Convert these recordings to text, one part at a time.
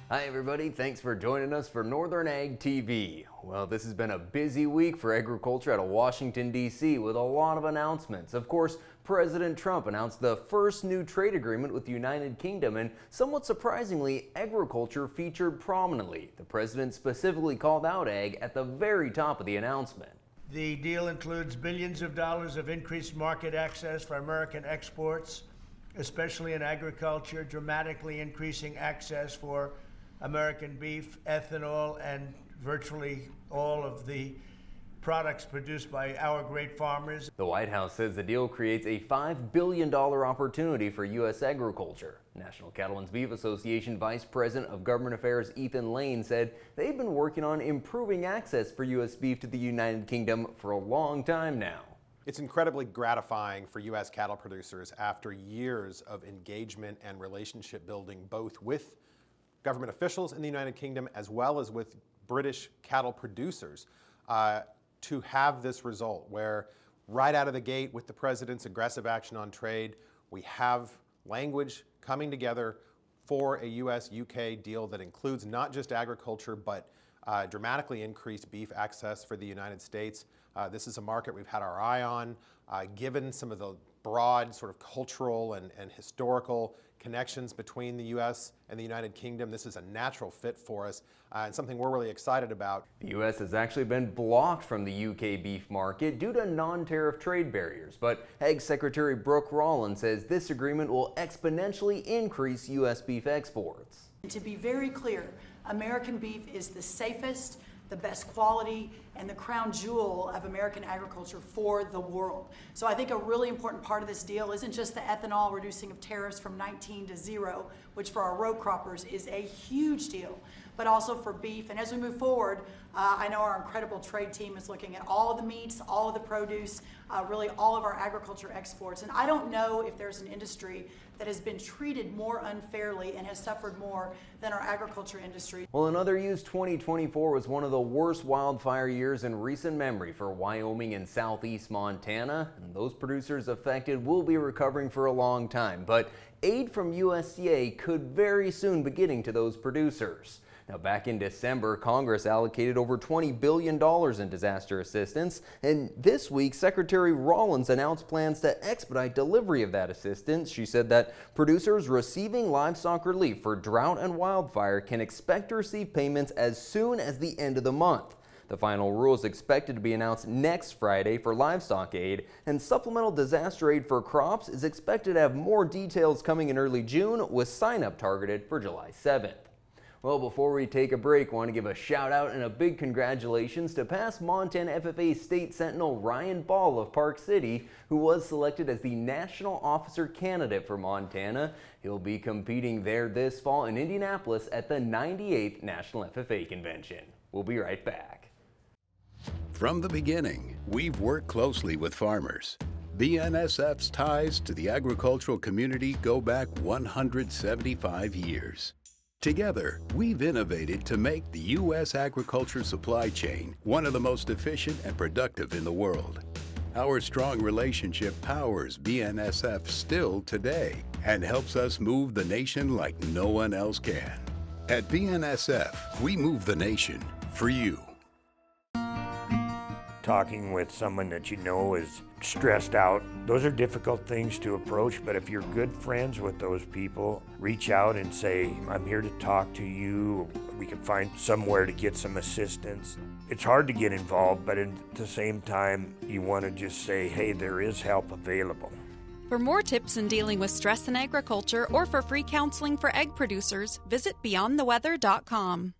Hi everybody, thanks for joining us for Northern Ag TV. Well, this has been a busy week for agriculture out of Washington, D.C. with a lot of announcements. Of course, President Trump announced the first new trade agreement with the United Kingdom, and somewhat surprisingly, agriculture featured prominently. The president specifically called out ag at the very top of the announcement. The deal includes billions of dollars of increased market access for American exports, especially in agriculture, dramatically increasing access for American beef, ethanol, and virtually all of the products produced by our great farmers. The White House says the deal creates a $5 billion opportunity for U.S. agriculture. National Cattlemen's Beef Association Vice President of Government Affairs Ethan Lane said they've been working on improving access for U.S. beef to the United Kingdom for a long time now. It's incredibly gratifying for U.S. cattle producers after years of engagement and relationship building both with government officials in the United Kingdom as well as with British cattle producers to have this result where right out of the gate with the president's aggressive action on trade, we have language coming together for a U.S.-UK deal that includes not just agriculture but dramatically increased beef access for the United States. This is a market we've had our eye on, given some of the broad sort of cultural and historical connections between the U.S. and the United Kingdom. This is a natural fit for us and something we're really excited about. The U.S. has actually been blocked from the U.K. beef market due to non-tariff trade barriers, but Ag Secretary Brooke Rollins says this agreement will exponentially increase U.S. beef exports. To be very clear, American beef is the safest, the best quality, and the crown jewel of American agriculture for the world. So I think a really important part of this deal isn't just the ethanol reducing of tariffs from 19 to 0, which for our row croppers is a huge deal, but also for beef. And as we move forward, I know our incredible trade team is looking at all of the meats, all of the produce, really all of our agriculture exports. And I don't know if there's an industry that has been treated more unfairly and has suffered more than our agriculture industry. Well, in other news, 2024 was one of the worst wildfire years in recent memory for Wyoming and southeast Montana, and those producers affected will be recovering for a long time. But aid from USDA could very soon be getting to those producers. Now, back in December, Congress allocated over $20 billion in disaster assistance, and this week, Secretary Rollins announced plans to expedite delivery of that assistance. She said that producers receiving livestock relief for drought and wildfire can expect to receive payments as soon as the end of the month. The final rule is expected to be announced next Friday for livestock aid, and supplemental disaster aid for crops is expected to have more details coming in early June, with sign-up targeted for July 7th. Well, before we take a break, I want to give a shout out and a big congratulations to past Montana FFA State Sentinel Ryan Ball of Park City, who was selected as the National Officer Candidate for Montana. He'll be competing there this fall in Indianapolis at the 98th National FFA Convention. We'll be right back. From the beginning, we've worked closely with farmers. BNSF's ties to the agricultural community go back 175 years. Together, we've innovated to make the U.S. agriculture supply chain one of the most efficient and productive in the world. Our strong relationship powers BNSF still today and helps us move the nation like no one else can. At BNSF, we move the nation for you. Talking with someone that you know is stressed out, those are difficult things to approach, but if you're good friends with those people, reach out and say, I'm here to talk to you, we can find somewhere to get some assistance. It's hard to get involved, but at the same time, you want to just say, hey, there is help available. For more tips in dealing with stress in agriculture or for free counseling for egg producers, visit beyondtheweather.com.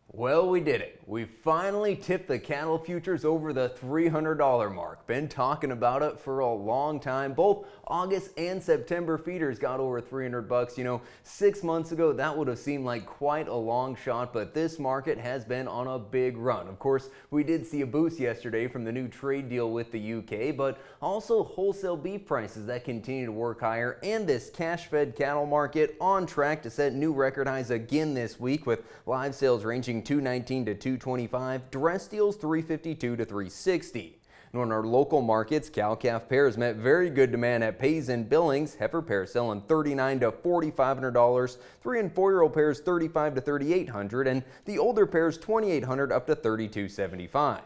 Well, we did it. We finally tipped the cattle futures over the $300 mark. Been talking about it for a long time. Both August and September feeders got over $300. You know, 6 months ago, that would have seemed like quite a long shot, but this market has been on a big run. Of course, we did see a boost yesterday from the new trade deal with the UK, but also wholesale beef prices that continue to work higher, and this cash-fed cattle market on track to set new record highs again this week, with live sales ranging $219 to $225, dress deals $352 to $360. And on our local markets, cow-calf pairs met very good demand at Pays and Billings. Heifer pairs selling $3,900 to $4,500. 3- and 4-year-old pairs $3,500 to $3,800, and the older pairs $2,800 up to $3,275.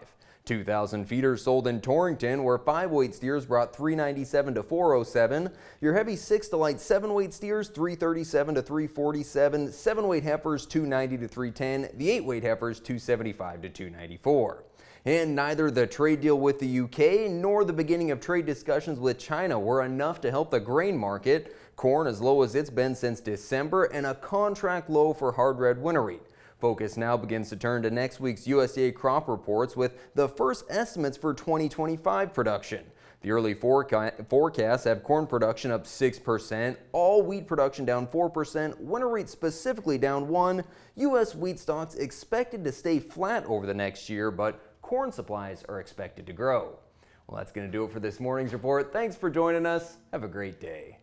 2,000 feeders sold in Torrington, where 5-weight steers brought $397 to $407. Your heavy 6 to light 7-weight steers $337 to $347. 7-weight heifers $290 to $310. The 8-weight heifers $275 to $294. And neither the trade deal with the UK nor the beginning of trade discussions with China were enough to help the grain market. Corn as low as it's been since December, and a contract low for hard red winter wheat. Focus now begins to turn to next week's USDA crop reports with the first estimates for 2025 production. The early forecasts have corn production up 6%, all wheat production down 4%, winter wheat specifically down 1%. U.S. wheat stocks expected to stay flat over the next year, but corn supplies are expected to grow. Well, that's going to do it for this morning's report. Thanks for joining us. Have a great day.